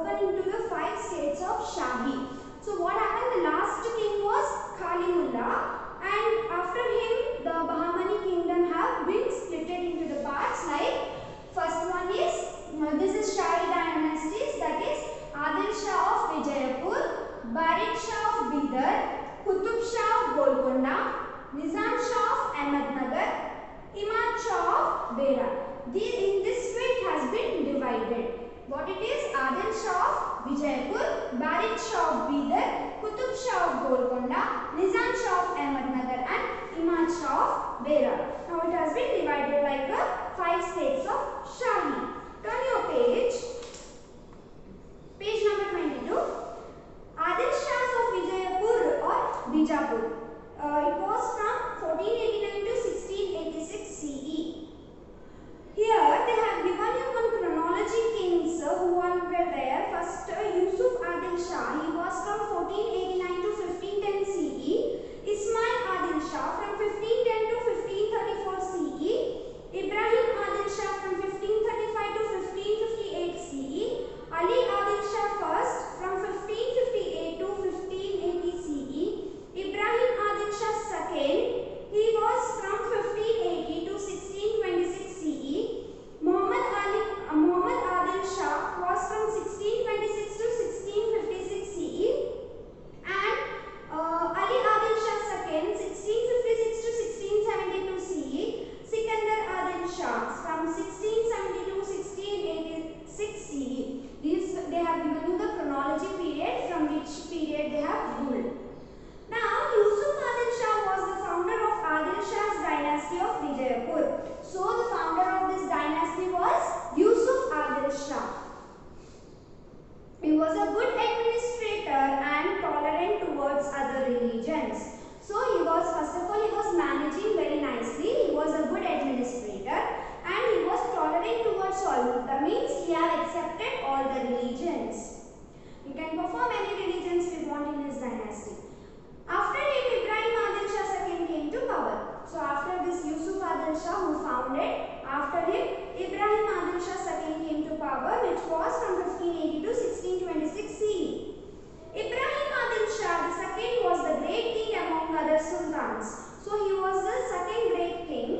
broken into the 5 states of Shahi. So what happened? The last king was Kalimullah, and after him the Bahmani kingdom have been split into the parts. Like first one is this is Shahi dynasties, that is Adil Shah of Vijayapur, Barid Shah of Bidar, Qutub Shah of Golconda, Nizam Shah of Ahmednagar, Imad Shah of Berar. In this way it has been divided. What it is? Adil Shah of Vijayapur, Barid Shah of Bidar, Qutub Shah of Golconda, Nizam Shah of Ahmednagar and Imad Shah of Berar. Now it has been divided like the 5 states of Shahi. Turn your page. Page number 22. Adil Shahs of Vijayapur or Bijapur. It was from 1489 to 1686 CE. Here they have given you one chronology kings who were there. First Yusuf Adil Shah, he was from 1489 to 1510 CE. Ismail Adil Shah from 1510 to 1534 CE. Ibrahim Adil Shah from 1535 to 1558 CE. Ali Adil Shah first from 1558 to 1580 CE. Ibrahim Adil Shah second, he was from 1580 to 1626 CE. Muhammad Adil Shah was from 1626 to 1656 CE, and Ali Adil Shah second 1656 to 1672 CE. Sikandar Adil Shah from 1672 to 1686 CE. They have given you the chronology period from which period they have ruled. Now, Yusuf Adil Shah was the founder of Adil Shah's dynasty of Vijayapur. So, the founder of this dynasty was Yusuf Adil Shah. He was a good administrator and tolerant towards other religions. So, he was, first of all, he was managing very nicely. He was a good administrator and he was tolerant towards all. That means he had accepted all the religions. He can perform any religions we want in his dynasty. After him, Ibrahim Adil Shah second came to power. So after this Yusuf Adil Shah who founded, after him Ibrahim Adil Shah second came to power, which was from 1580 to 1626 CE. Ibrahim Adil Shah the second was the great king among other sultans. So he was the second great king.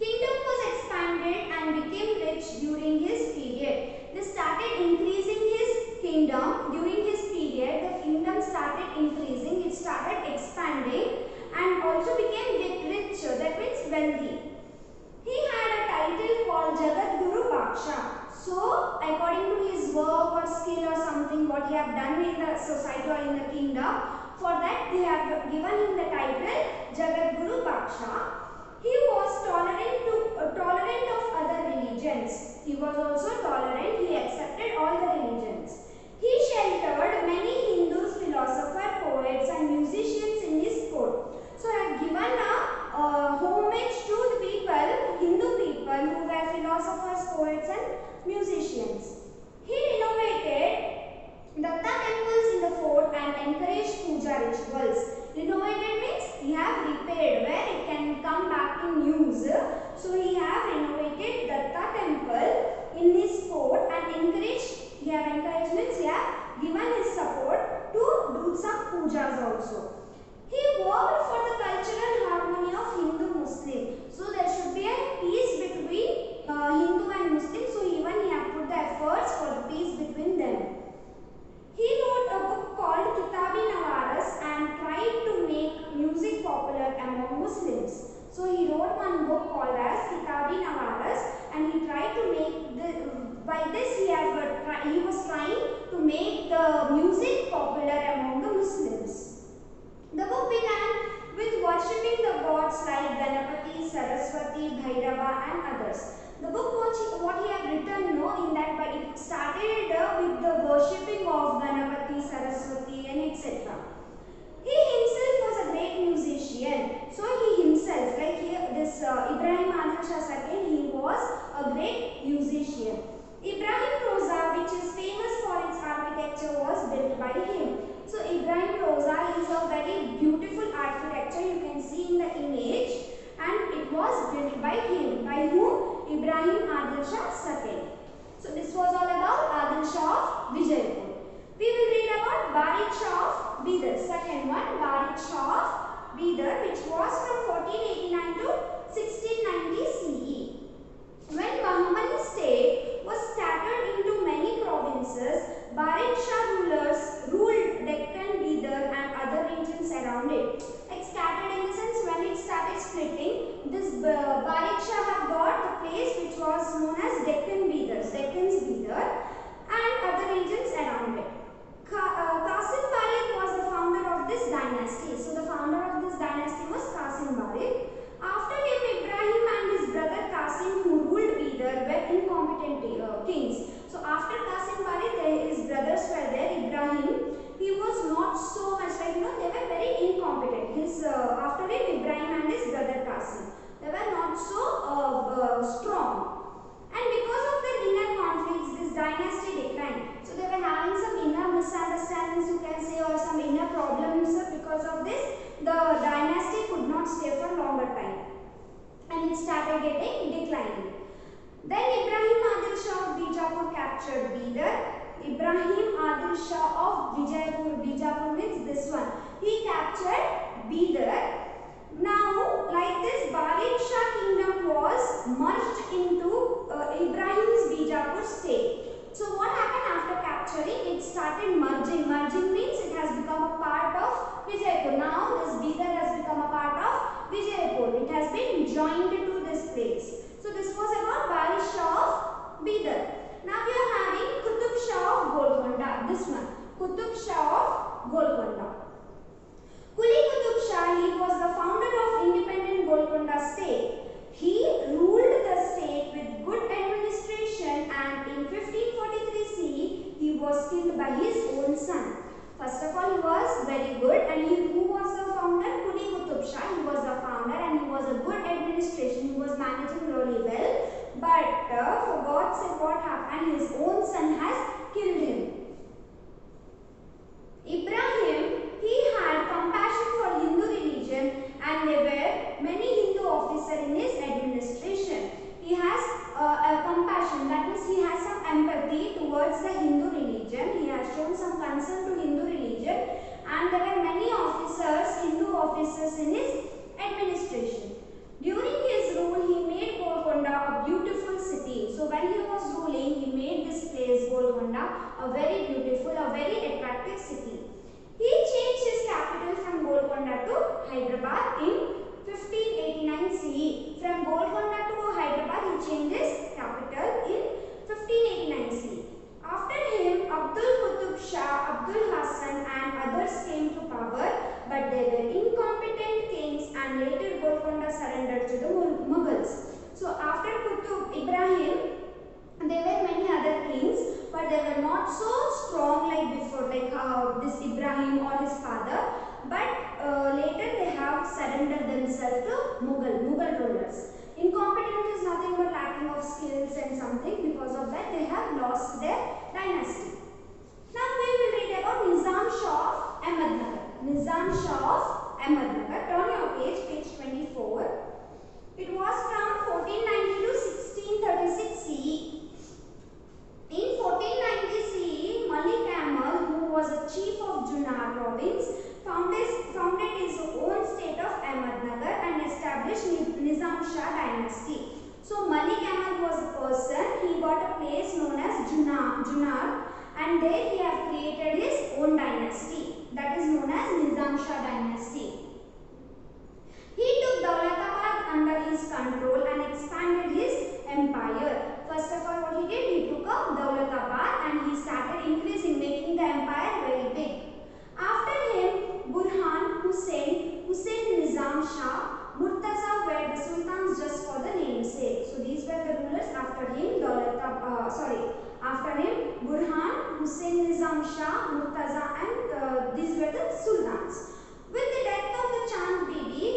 Kingdom was expanded and became rich during his period. They started increasing his kingdom during his period. The kingdom started increasing, it started expanding and also became rich, that means wealthy. He had a title called Jagat Guru Baksha. So according to his work or skill or something what he have done in the society or in the kingdom, for that they have given him the title Jagat Guru Baksha. He was tolerant of other religions. He was also tolerant, he accepted all the religions. He sheltered many Hindus, philosophers, poets and musicians in his court. So I have given a homage to the people, Hindu people who were philosophers, poets and musicians. He renovated Datta temples in the fort and encouraged puja rituals. Renovated means he have repaired where it can come back in use. So he have renovated Datta temple in his fort and encouraged. He have encouraged means he have given his support to do some pujas also. He worked for the cultural harmony of Hindu-Muslim. So there should be a peace between Hindu and Muslim. So even he have put the efforts for the peace between them. He wrote a book called Kitab-i-Nawaras and tried to make music popular among Muslims. So he wrote one book called as Kitab-i-Nawaras and he tried to make by this he was trying to make the music popular among the Muslims. The book began with worshipping the gods like Ganapati, Saraswati, Bhairava and others. The book what he had written in that, but it started with the worshipping of Ganapati, Saraswati and etc. He himself was a great musician. So he himself, like this Ibrahim Adil Shah II, he was a great musician. Ibrahim Roza, which is famous for its architecture, was built by him. So Ibrahim Roza is a very beautiful architecture you can see in the image, and it was built by him. By whom? Ibrahim Adil Shah II. So this was all about Adil Shah after him Ibrahim and his brother Qasim. They were not so strong. And because of their inner conflicts, this dynasty declined. So they were having some inner misunderstandings, you can say, or some inner problems. Because of this, the dynasty could not stay for longer time, and it started getting declining. Then Ibrahim Adil Shah of Bijapur captured Bidar. Ibrahim Adil Shah of Bijapur means this one. He captured Bidar. Now, like this, Balid Shah kingdom was merged into Ibrahim's Bijapur state. So, what happened after capturing? It started merging. Merging means it has become a part of Vijaypur. Now, this Bidar has become a part of Vijaypur. It has been joined to this place. So, this was about Balid Shah of Bidar. Now, we are having Qutub Shah of Golconda. This one, Qutub Shah of Golconda. Quli Qutub Shah, he was the founder of independent Golconda state. He ruled the state with good administration, and in 1543 CE, he was killed by his own son. First of all, he was very good, and who was the founder? Quli Qutub Shah. He was the founder, and he was a good administration. He was managing really well. But for God's sake, what happened? His own son has killed him. Ibrahim, he had compassion for Hindu religion, and there were many Hindu officers in his administration. He has a compassion, that means he has some empathy towards the Hindu religion. He has shown some concern to Hindu religion, and there were many officers, Hindu officers in his administration. During his rule, he made Golconda a beautiful city. So when he was ruling, he made this place Golconda a very beautiful, a very attractive city. He changed his capital from Golconda to Hyderabad in 1589 CE. From Golconda to Hyderabad, he changed his capital in 1589 CE. After him, Abdul Qutub Shah, Abdul Hassan and others came to power, but they were incompetent kings, and later Golconda surrendered to the Mughals. So after Qutub Ibrahim, there were many other kings, but they were not so strong like before, like this Ibrahim or his father. But later they have surrendered themselves to Mughal rulers. Incompetence is nothing but lacking of skills and something. Because of that, they have lost their dynasty. Now we will read about Nizam Shah of Ahmednagar. Nizam Shah of Ahmednagar. Turn your page 24. It was from 1490 to 1636 CE. In 1490 CE, Malik Amal, who was a chief of Junnar province, founded his own state of Ahmednagar and established Nizam Shah dynasty. So Malik Amal was a person. He got a place known as Junnar, and there he have created his own dynasty, that is known as Nizam Shah dynasty. He took Daulatabad under his control and expanded his empire. First of all, what he did, he took up Daulatabad and he started increasing, making the empire very big. After him, Burhan, Hussein Nizam Shah, Murtaza were the sultans just for the namesake. So these were the rulers after him. After him, Burhan, Hussein Nizam Shah, Murtaza, and these were the sultans. With the death of the Chand Bibi,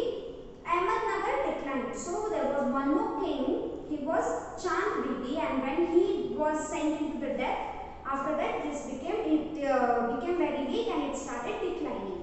Ahmednagar declined. So there was one more king. He was Chand Bibi, and when he was sent into the death, after that this became very weak and it started declining.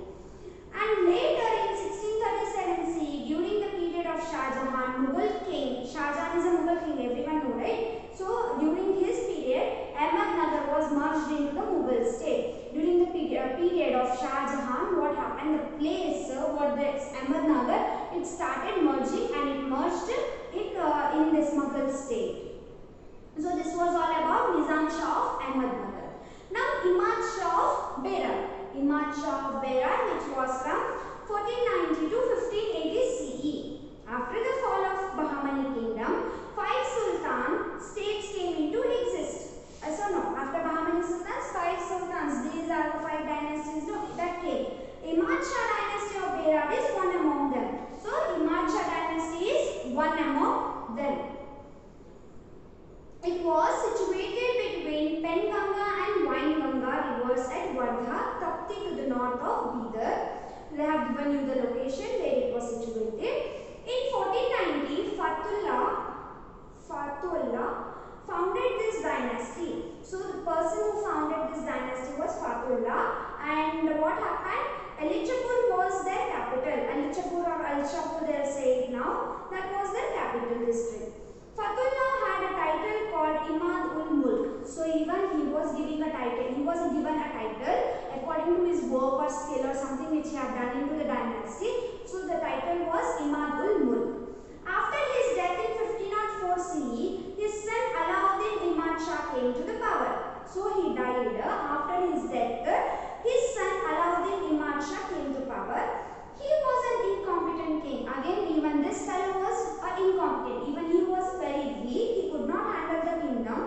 And later in 1637 CE, during the period of Shah Jahan, Mughal king, Shah Jahan is a Mughal king, everyone know, right? So during his period, Ahmednagar was merged into the Mughal state. During the period of Shah Jahan, what happened? The place, Ahmednagar, it started merging and it merged in this Mughal state. So this was all about Nizam Shah of Ahmednagar. Now Imad Shah of Berar. Imad Shah of Berar, which was from 1490 to 1580 CE. After the fall of Bahmani kingdom, 5 sultan states came into existence. So no, after Bahmani sultans, 5 sultans, these are the 5 dynasties that came. Imad Shah dynasty of Berar is one among them. So Imad Shah dynasty is one among them. It was situated between Penganga and Wainganga rivers at Wardha, Tapti to the north of Bidar. They have given you the location where it was situated. In 1490, Fatullah founded this dynasty. So the person who founded this dynasty was Fatullah, and what happened? Alichapur was their capital. Alichapur or Alchapur they are saying now. That was their capital district. Fatullah had a title called Imad ul Mulk. So even he was giving a title. He was given a title according to his work or skill or something which he had done into the dynasty. So the title was Imad ul Mulk. After his death in 1504 CE, his son Alauddin Imad Shah came to the power. So he died. After his death, his son Alauddin Imad Shah came to power. He was an incompetent king. Again, even this fellow was incompetent. Even he was very weak. He could not handle the kingdom.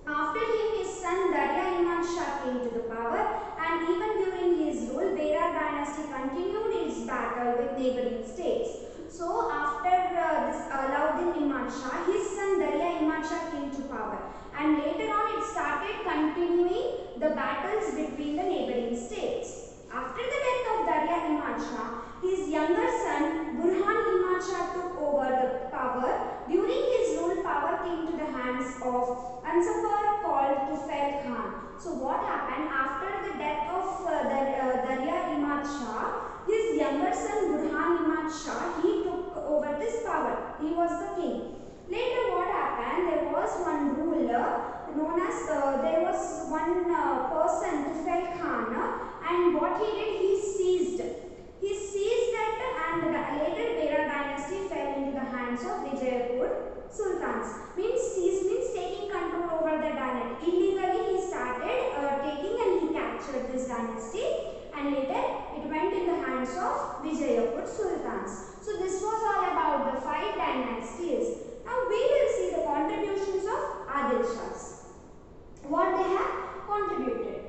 After him, his son Darya Imad Shah came to the power, and even during his rule, Berar dynasty continued its battle with neighboring states. So after this Alauddin Imad Shah, his son Darya Imad Shah came to power, and later on it started continuing the battles between the neighboring states. After the death of Darya Imad Shah, his younger son Burhan Imad Shah took over the power. During his rule, power came to the hands of Ansapar called Tufail Khan. So what happened after the death of Darya Imad Shah? His younger son Burhan Imad Shah, he took over this power. He was the king. Later what happened? There was one ruler known as, there was one person, Tufail Khan, and what he did, he seized that, and later Berar dynasty fell into the hands of Vijayapur sultans. Seized means taking control over the dynasty. Illegally he started taking, and he captured this dynasty, and later it went in the hands of Vijayapur sultans. So this was all about the 5 dynasties. Now we will see the contributions of Adil Shahs. What they have contributed.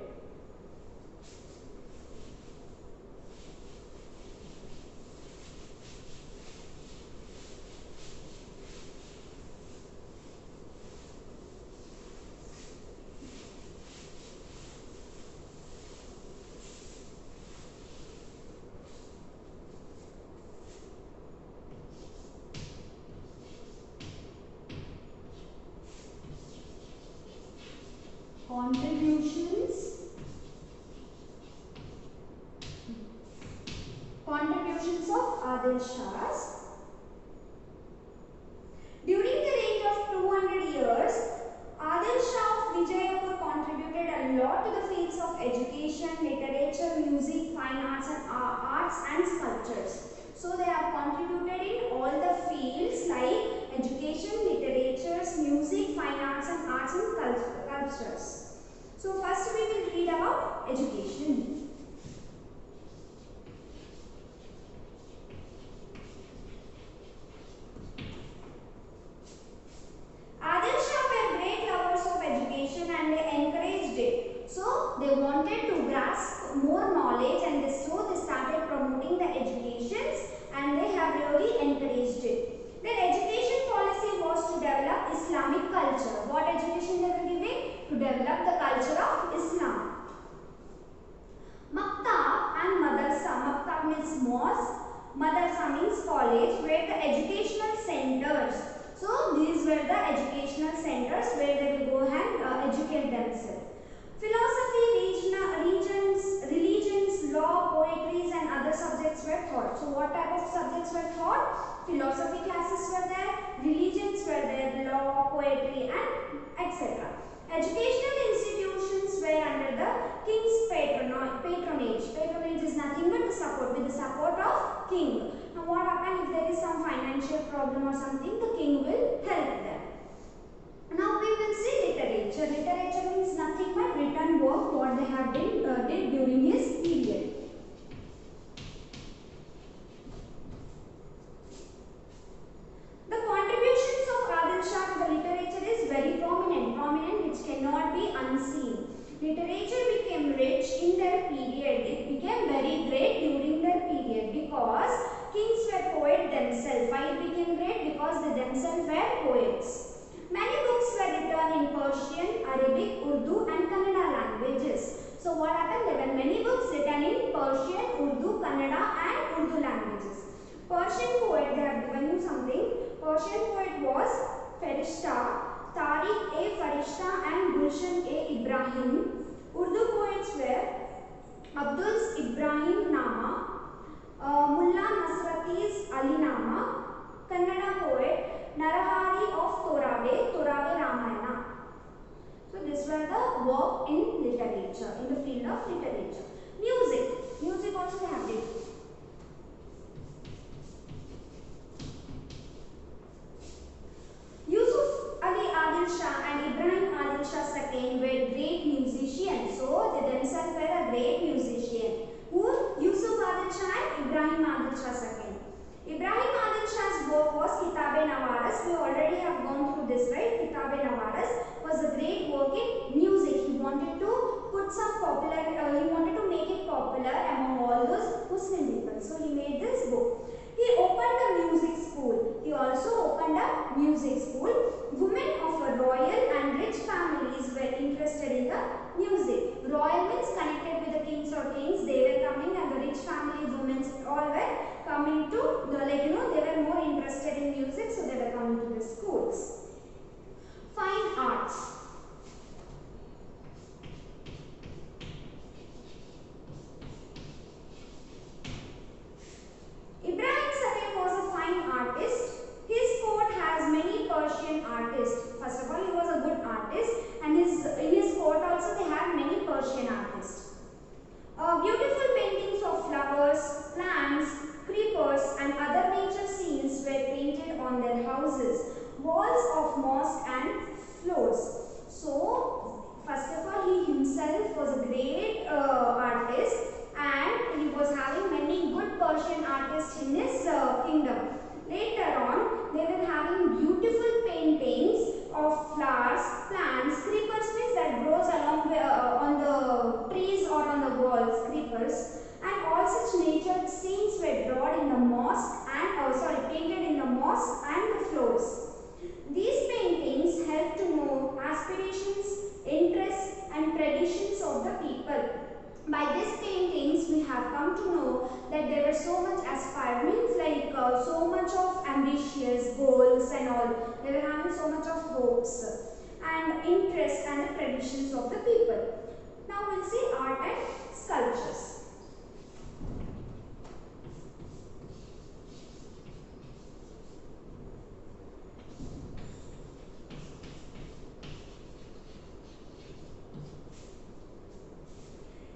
Contributions of Adil Shahs. During the reign of 200 years, Adil Shah of Vijayapur contributed a lot to the fields of education, literature, music, fine arts and sculptures. So they have contributed in all the fields like education, literatures, music, fine arts and sculptures. So first we will read about education. Adil Shah were great lovers of education and they encouraged it. So they wanted to grasp more knowledge, and so they started promoting the educations, and they have really encouraged it. Their education policy was to develop Islamic culture. What education they were giving? To develop the culture of Islam. Maktab and Madrasa. Maktab means mosque, Madrasa means college, were the educational centers. So these were the educational centers where they will go and educate themselves. Philosophy, religions, law, poetries and other subjects were taught. So what type of subjects were taught? Philosophy classes were there, religions were there, law, poetry and etc. Educational institutions were under the king's patronage. Patronage is nothing but the support, with the support of king. Now what happens if there is some financial problem or something, the king will help them. Now we will see literature. Literature means nothing but written work what they have did during his period. The contributions of Adil Shah to the literature is very prominent which cannot be unseen. Literature became rich in their period. It became very great during their period because kings were poets themselves. Why it became great? Because they themselves were poets. Many books were written in Persian, Arabic, Urdu and Kannada languages. So what happened? There were many books written in Persian, Urdu, Kannada Kannada and Urdu languages. Persian poet, they have given you something. Persian poet was Farishta, Tariq A. Farishta and Gulshan A. Ibrahim. Urdu poets were Abdul Ibrahim Nama, Mullah Nasrati's Ali Nama, Kannada poet Narahari of Torave Ramayana. So these were the work in literature, in the field of literature. Music also they have it. Yusuf Ali Adil Shah and Ibrahim Adil Shah II were great musicians. So they themselves were a great musician. Who? Yusuf Adil Shah and Ibrahim Adil Shah II. Ibrahim Adil Shah's work was Kitab-e-Nawaras. We already have gone through this, right? Kitab-e-Nawaras was a great work in music. He wanted to put some he wanted to make it popular among all those Muslim people. So he made this book. He opened a music school. He also opened a music school. Women of a royal and rich families were interested in the music. Royal means connected with the kings or queens. They were coming, and the rich family women all were coming to, they were more interested in music, so they were coming to the schools. Fine arts. Ibrahim II was a fine artist. His court has many Persian artists. First of all, he was a good artist, and in his court also they had many Persian artists. Beautiful paintings of flowers, plants, creepers and other nature scenes were painted on their houses, walls of mosque and floors. So, first of all, he himself was a great artist, and he was having many good Persian artists in his kingdom. Later on, they were having beautiful paintings of flowers, plants, creepers means that grows along on the trees or on the walls, creepers, and all such nature scenes were drawn in the mosque and painted in the mosque and the floors. These paintings help to know aspirations, interests and traditions of the people. By these paintings, we have come to know that there were so much aspirants, like so much of ambitious goals and all. They were having so much of hopes and interests and the traditions of the people. Now we'll see art and sculptures.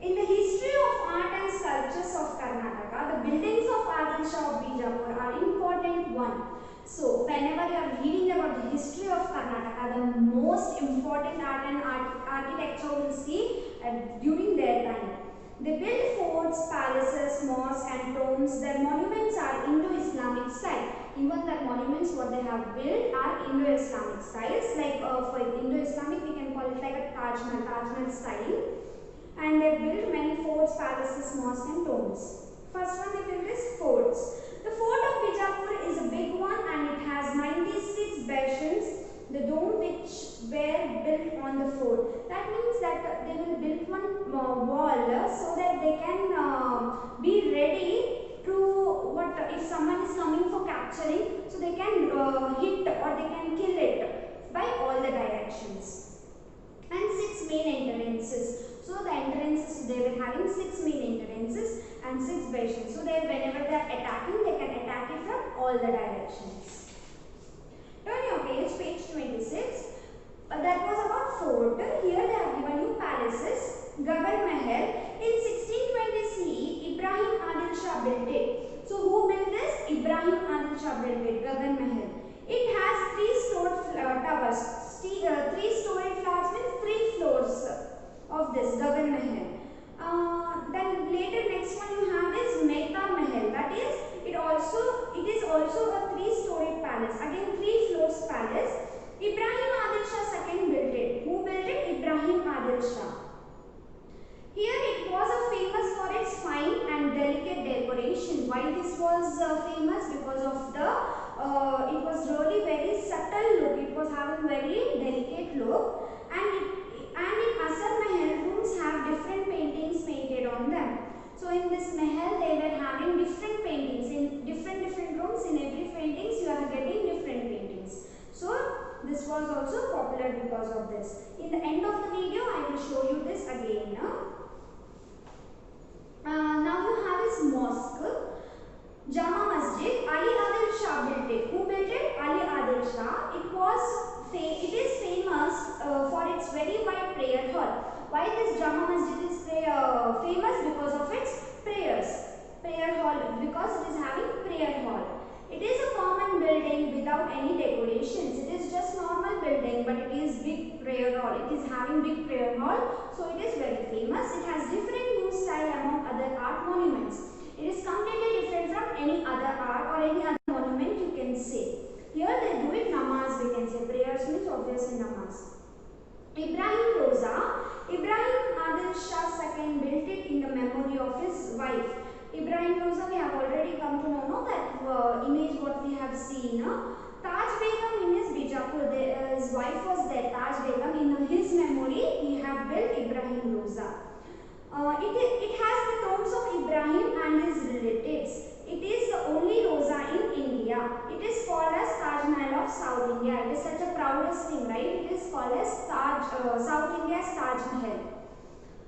In the history of art and sculptures of Karnataka, the buildings of Adil Shah of Bijapur are important one. So, whenever you are reading about the history of Karnataka, the most important art and architecture will see during their time. They built forts, palaces, mosques and tombs. Their monuments are Indo-Islamic style. Even the monuments what they have built are Indo-Islamic styles. Like for Indo-Islamic, we can call it like a Taj Mahal style. And they built many forts, palaces, mosques and tombs. First one they built is forts. The fort of Bijapur is a big one and it has 96 bastions, the dome which were built on the fort. That means that they will build one wall so that they can be ready to if someone is coming for capturing, so they can hit or they can kill it by all the directions. And 6 main entrances. So the entrances, they were having 6 main entrances and 6 bastions. So whenever they are attacking, they can attack it from all the directions. Turn your page 26. That was about fort. Here they have given you palaces. Gagan Mahal. In 1620 CE, Ibrahim Adil Shah built it. So who built this? Ibrahim Adil Shah built it. Gagan Mahal. It has 3-story towers. 3-story flats means 3 floors of this Gagan Mahal. Then later next one you have is Mehta Mahal. That is, it is also a 3-story palace. Again 3 floors palace. Ibrahim Adil Shah II built it. Who built it? Ibrahim Adil Shah. Here it was famous for its fine and delicate decoration. Why this was famous? Because of it was really very subtle look. It was having very delicate look, and in Asar Mahal, rooms have different paintings painted on them. So in this Mahal, they were having again. Now you have his mosque, Jama Masjid. Ali Adil Shah built it. Who built it? Ali Adil Shah. It is famous for its very wide prayer hall. Why this Jama Masjid is famous? Because of its prayer hall, because it is having prayer hall. It is a common building without any decorations. It is just normal building, but it is big prayer hall. It is having big prayer hall, so it is very famous. It has different new style among other art monuments. It is completely different from any other art or any other monument you can say. Here they do it namaz, we can say. Prayers means obviously namaz. Ibrahim Roza. Ibrahim Adil Shah II built it in the memory of his wife. Ibrahim Roza, we have already come to know that image what we have seen. Taj Begum in his Bijapur, his wife was there. Taj Begum, in his memory, he have built Ibrahim Roza. It has the tombs of Ibrahim and his relatives. It is the only Roza in India. It is called as Taj Mahal of South India. It is such a proudest thing, right? It is called as South India's Taj Mahal.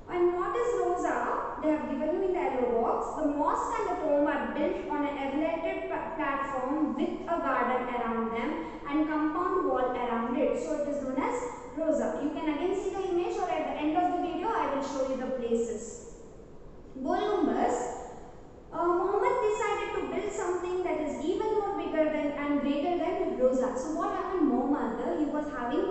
And what is Roza? They have given you in the yellow box. The mosque and the tomb are built on an elevated platform with a garden around them and compound wall around it. So it is known as Roza. You can again see the image, or at the end of the video I will show you the places. Gol Gumbaz. Muhammad decided to build something that is even more bigger than and greater than Roza. So what happened? Muhammad, he was having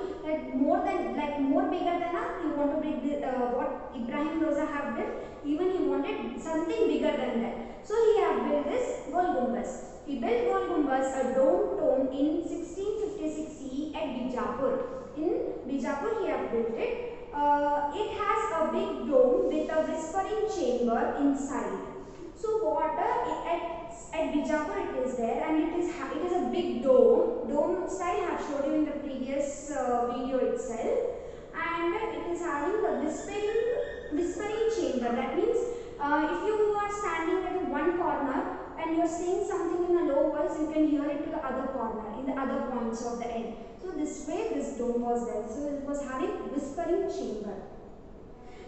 more bigger than he want to build what Ibrahim Roza have built. Even he wanted something bigger than that. So he have built this Gol Gumbaz. He built Gol Gumbaz, a dome tomb, in 1656 CE at Bijapur. In Bijapur he have built it. It has a big dome with a whispering chamber inside. So water at Bijapur it is there, and it is a big dome style I have showed you in the previous video itself, and it is having the whispering chamber. That means if you are standing at one corner and you are saying something in a low voice, you can hear it to the other corner, in the other points of the end. So this way this dome was there. So it was having whispering chamber.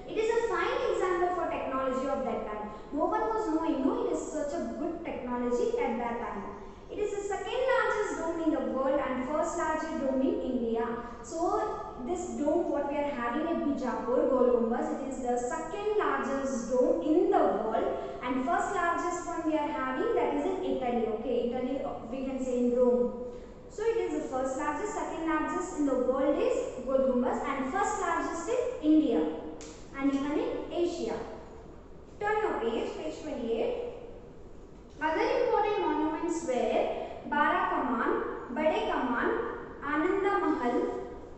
It is a fine example for technology of that time. No one was knowing, it is such a good technology at that time. It is the second largest dome in the world and first largest dome in India. So this dome what we are having at Bijapur, Gol Gumbaz, it is the second largest dome in the world, and first largest one we are having, that is in Italy. Okay, Italy we can say in Rome. So it is the first largest, second largest in the world is Gol Gumbaz, and first largest in India and even in Asia. Turn your page 28. Other important monuments were Bara Kaman, Bade Kaman, Ananda Mahal,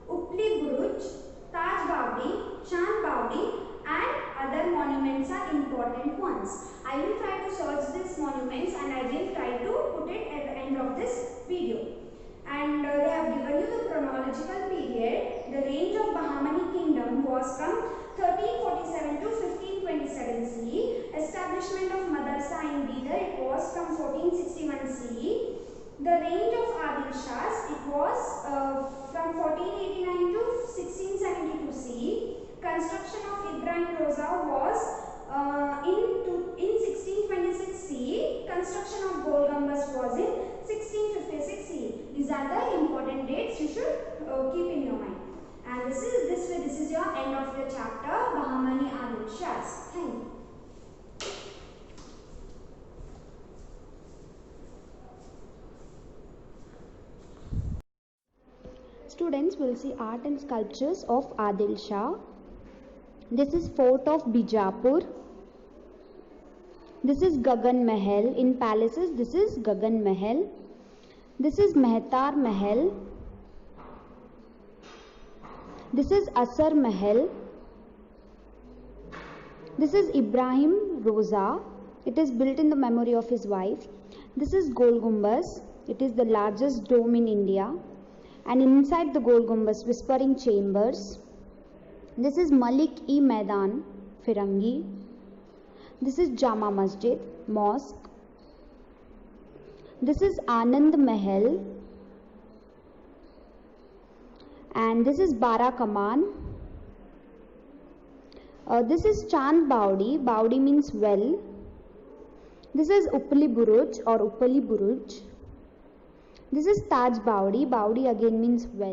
Upli Buruj, Taj Bawdi, Chand Bawdi, and other monuments are important ones. I will try to search these monuments and I will try to put it at the end of this video. And they have given you the chronological period. The range of Bahmani kingdom was from 1347 to 1527 CE. Establishment of Madrasa in Bidar, it was from 1461 CE. The range of Adil Shahs, it was from 1489 to 1672 CE. Construction of Ibrahim Roza was in 1626 CE. Construction of Gol Gumbaz was in 1656 CE. These are the important dates you should keep in your mind. And this is your end of your chapter, Bahmani Adil Shahs. Thank you. Students will see art and sculptures of Adil Shah. This is Fort of Bijapur. This is Gagan Mahal. In palaces, this is Gagan Mahal. This is Mehtar Mahal. This is Asar Mahal. This is Ibrahim Roza. It is built in the memory of his wife. This is Gol Gumbaz. It is the largest dome in India. And inside the Gol Gumbaz, whispering chambers. This is Malik-e-Maidan, Firangi. This is Jama Masjid, mosque. This is Anand Mahal. And this is Bara Kaman. This is Chand Baudi. Baudi means well. This is Uppali Buruj or Uppali Buruj. This is Taj Baudi. Baudi again means well.